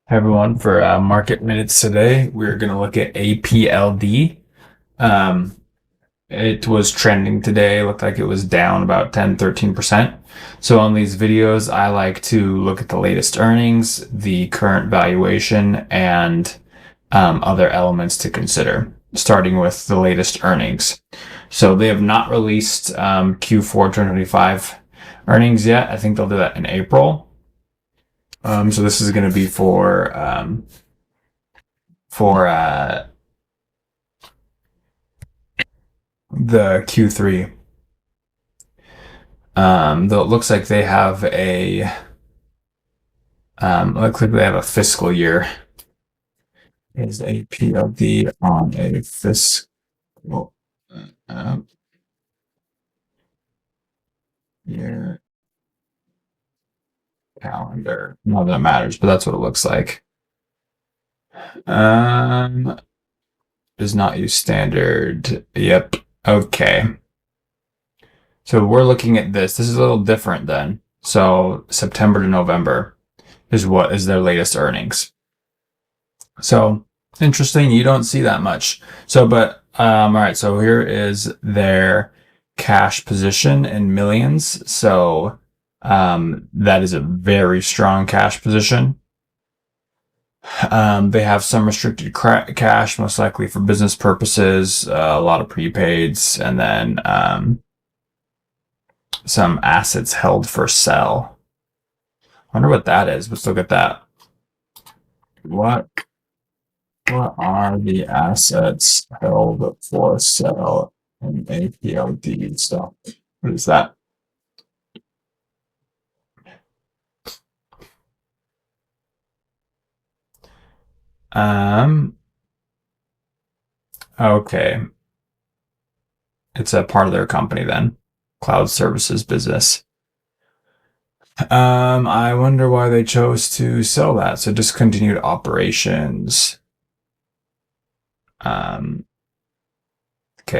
Hi everyone, for market minutes today, we're going to look at APLD. Um, it was trending today, looked like it was down about 10-13%. So on these videos, I like to look at the latest earnings, the current valuation, and other elements to consider, starting with the latest earnings. So they have not released Q4 2025 earnings yet. I think they'll do that in April. So this is going to be for the Q3. Though it looks like they have a fiscal year. Is APLD on a fiscal year calendar? Not that it matters, but that's what it looks like. Does not use standard. Yep. Okay. So we're looking at this. This is a little different then. So September to November is what is their latest earnings. So interesting. You don't see that much. So, but all right. So here is their cash position in millions. So that is a very strong cash position. They have some restricted cash, most likely for business purposes, a lot of prepaids, and then some assets held for sale. I wonder what that is. Let's look at that. What are the assets held for sale in APLD stuff? What is that? Okay. It's a part of their company then. Cloud services business. I wonder why they chose to sell that. So discontinued operations. Okay,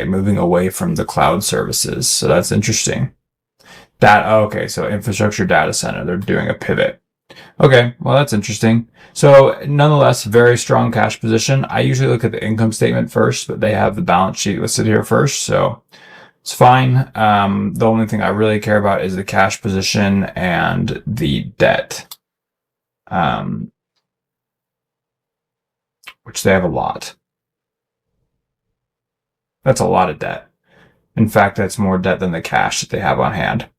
moving away from the cloud services. So that's interesting. Okay, so infrastructure data center. They're doing a pivot. Okay, well, that's interesting. So nonetheless, very strong cash position. I usually look at the income statement first, but they have the balance sheet listed here first. So it's fine. The only thing I really care about is the cash position and the debt, which they have a lot. That's a lot of debt. In fact, that's more debt than the cash that they have on hand.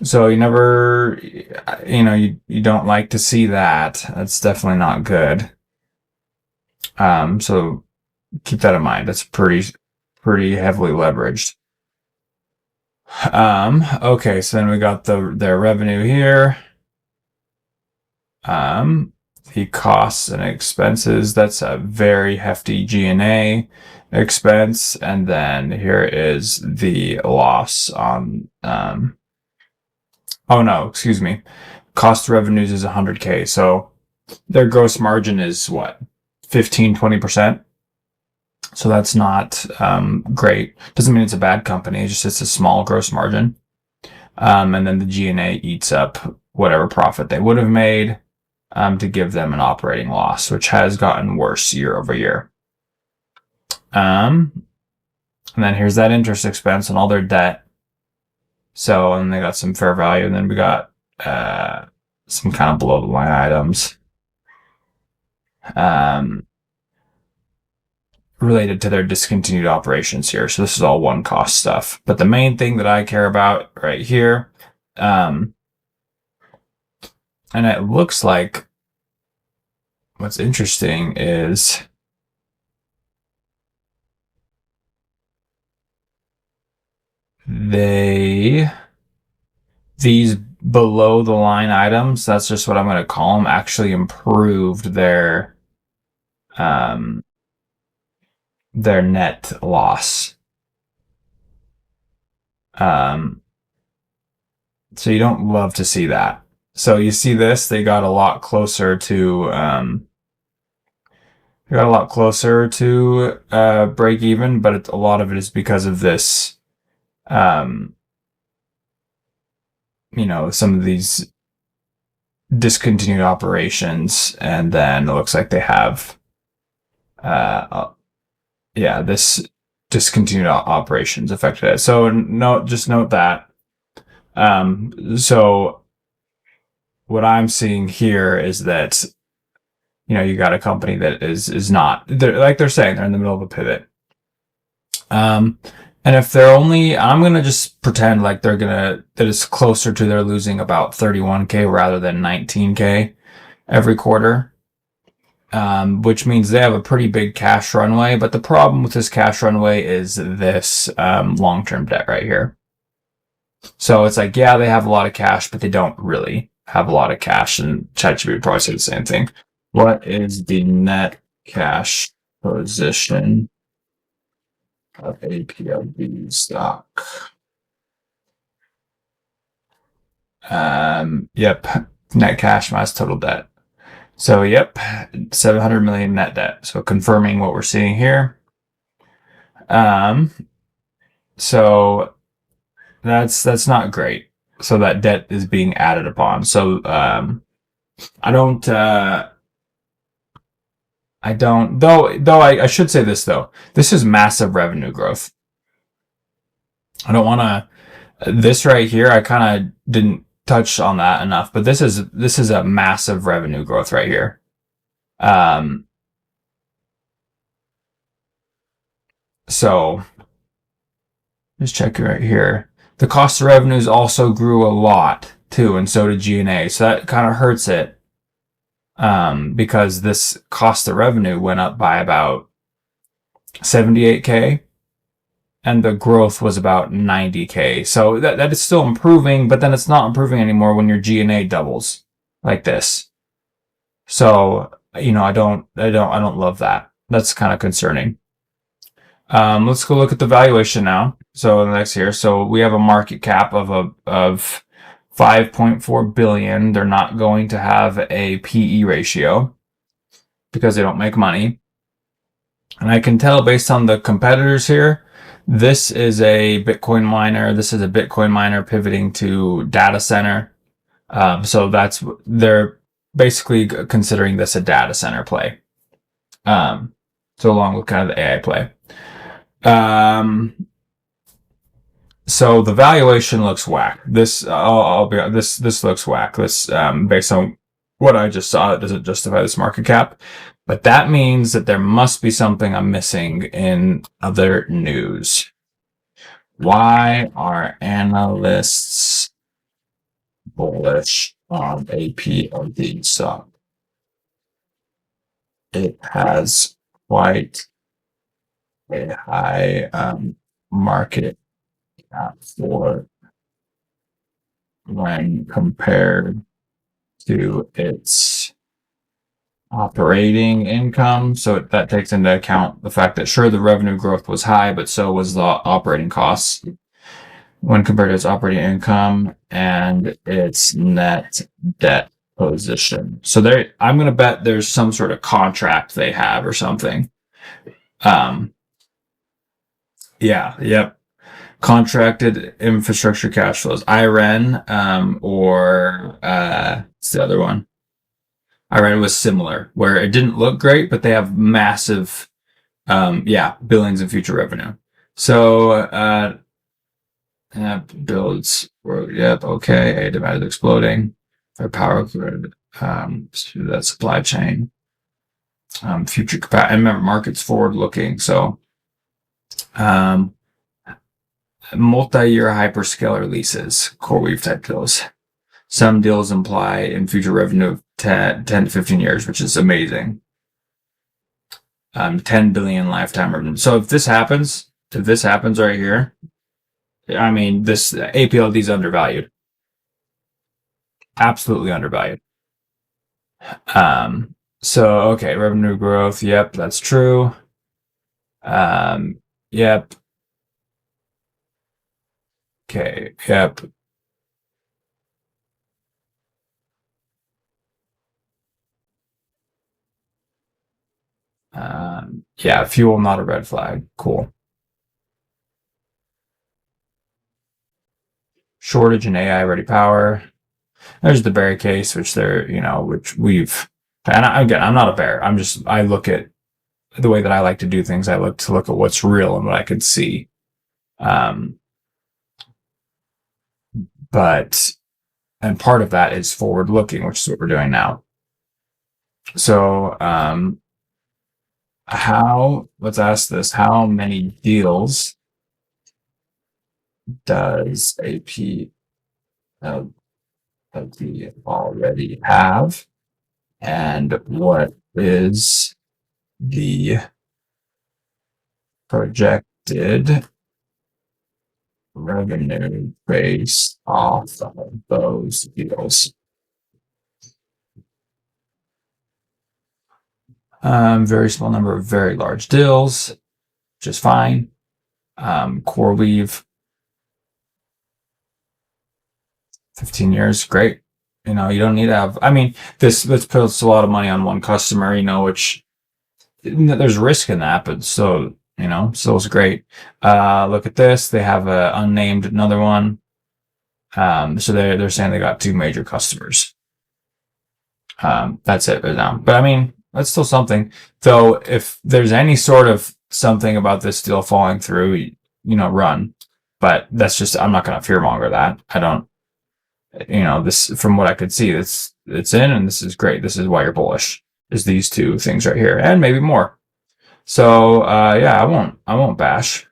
So you never, you don't like to see that. That's definitely not good. So keep that in mind. That's pretty heavily leveraged. Okay, so then we got their revenue here. The costs and expenses, that's a very hefty G&A expense. And then here is the loss on, oh no, excuse me. Cost of revenues is 100K. So their gross margin is what? 15-20%. So that's not great. Doesn't mean it's a bad company. It's just a small gross margin. And then the G&A eats up whatever profit they would have made to give them an operating loss, which has gotten worse year over year. And then here's that interest expense and all their debt. So, and they got some fair value, and then we got some kind of below the line items related to their discontinued operations here. So this is all one cost stuff. But the main thing that I care about right here, and it looks like what's interesting is these below the line items, that's just what I'm going to call them, actually improved their net loss. So you don't love to see that. So you see this, they got a lot closer to break even, but a lot of it is because of this, some of these discontinued operations, and then it looks like they have, this discontinued operations affected it. So just note that. So what I'm seeing here is that, you got a company that is not, they're saying they're in the middle of a pivot. And if they're only, I'm going to just pretend like that it's closer to they're losing about 31K rather than 19K every quarter. Which means they have a pretty big cash runway. But the problem with this cash runway is this long-term debt right here. So it's like, yeah, they have a lot of cash, but they don't really have a lot of cash. And ChatGPT would probably say the same thing. What is the net cash position of APLD stock? Yep, net cash minus total debt. So yep, 700 million net debt. So confirming what we're seeing here. So that's not great. So that debt is being added upon. So I should say this though. This is massive revenue growth. I don't want to, this right here, I kind of didn't touch on that enough, but this is a massive revenue growth right here. So just check it right here. The cost of revenues also grew a lot too, and so did G&A. So that kind of hurts it, because this cost of revenue went up by about 78K, and the growth was about 90K. So that is still improving, but then it's not improving anymore when your G&A doubles like this. So, I don't love that. That's kind of concerning. Let's go look at the valuation now. So the next here, so we have a market cap of 5.4 billion. They're not going to have a PE ratio because they don't make money. And I can tell based on the competitors here, this is a Bitcoin miner. This is a Bitcoin miner pivoting to data center. So they're basically considering this a data center play. So along with kind of the AI play. So the valuation looks whack. This looks whack. This, based on what I just saw, it doesn't justify this market cap. But that means that there must be something I'm missing in other news. Why are analysts bullish on APLD stock? It has quite a high market cap for when compared to its operating income. So that takes into account the fact that sure, the revenue growth was high, but so was the operating costs when compared to its operating income and its net debt position. So I'm going to bet there's some sort of contract they have or something. Yep. Contracted infrastructure cash flows. IREN, or what's the other one? IREN was similar, where it didn't look great, but they have massive, billings and future revenue. So, builds, yep, okay, demand is exploding. For power grid, through that supply chain. Future capacity, and remember, market's forward looking, so, multi-year hyperscaler leases, CoreWeave type deals. Some deals imply in future revenue of 10 to 15 years, which is amazing. 10 billion lifetime revenue. So if this happens right here, I mean, this APLD is undervalued. Absolutely undervalued. So, okay, revenue growth. Yep, that's true. Yep. Okay, yep. Yeah, fuel, not a red flag. Cool. Shortage in AI ready power. There's the bear case, which they're, which we've, and again, I'm not a bear. I look at the way that I like to do things. I look at what's real and what I can see. Um, but, and part of that is forward looking, which is what we're doing now. So, let's ask this, how many deals does APLD already have? And what is the projected revenue based off of those deals? Very small number of very large deals, which is fine. Core weave, 15 years, great. You don't need to have, this puts a lot of money on one customer, which there's risk in that, but still, still is great. Look at this. They have a unnamed another one. So they're saying they got 2 major customers. That's it right now. But that's still something. Though if there's any sort of something about this deal falling through, run. But that's just, I'm not going to fearmonger that. I don't, this, from what I could see, it's in, and this is great. This is why you're bullish, is these 2 things right here, and maybe more. So, yeah, I won't bash.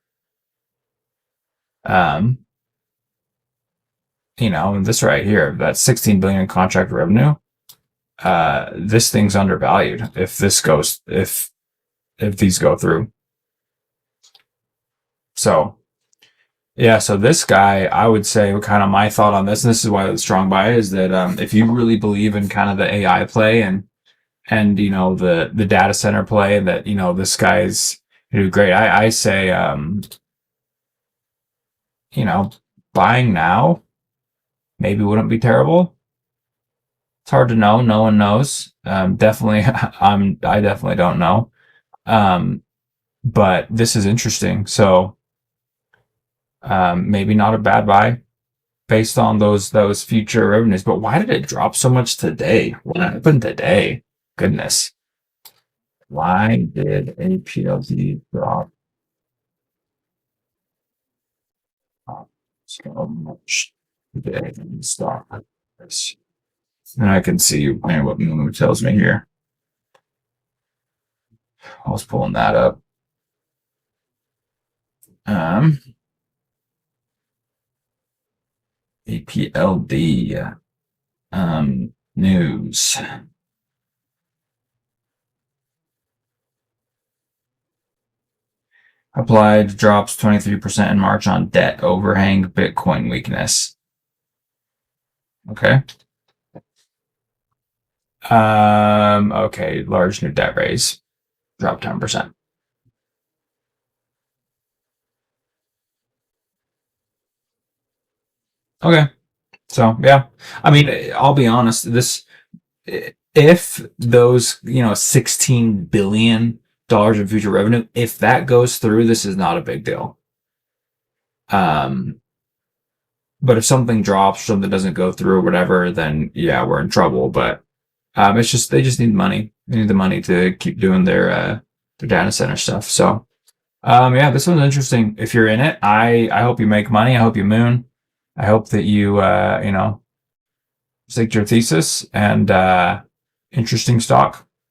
This right here, that 16 billion contract revenue, this thing's undervalued if these go through. So, yeah, so this guy, I would say, kind of my thought on this, and this is why it's strong buy, is that if you really believe in kind of the AI play and the data center play, that this guy's do great. I say buying now maybe wouldn't be terrible. It's hard to know. No one knows. Definitely, I definitely don't know. But this is interesting. So maybe not a bad buy based on those future revenues. But why did it drop so much today? What happened today? Goodness. Why did APLD drop so much today in the stock? And I can see what Moon tells me here. I was pulling that up. APLD news. Applied drops 23% in March on debt overhang, Bitcoin weakness. Okay. Okay, large new debt raise, dropped 10%. Okay. So, yeah. I'll be honest, if those, $16 billion in future revenue, if that goes through, this is not a big deal. But if something drops, something doesn't go through or whatever, then yeah, we're in trouble. But it's just, they just need money. They need the money to keep doing their data center stuff. So, yeah, this one's interesting. If you're in it, I hope you make money. I hope you moon. I hope that you, stick to your thesis, and interesting stock.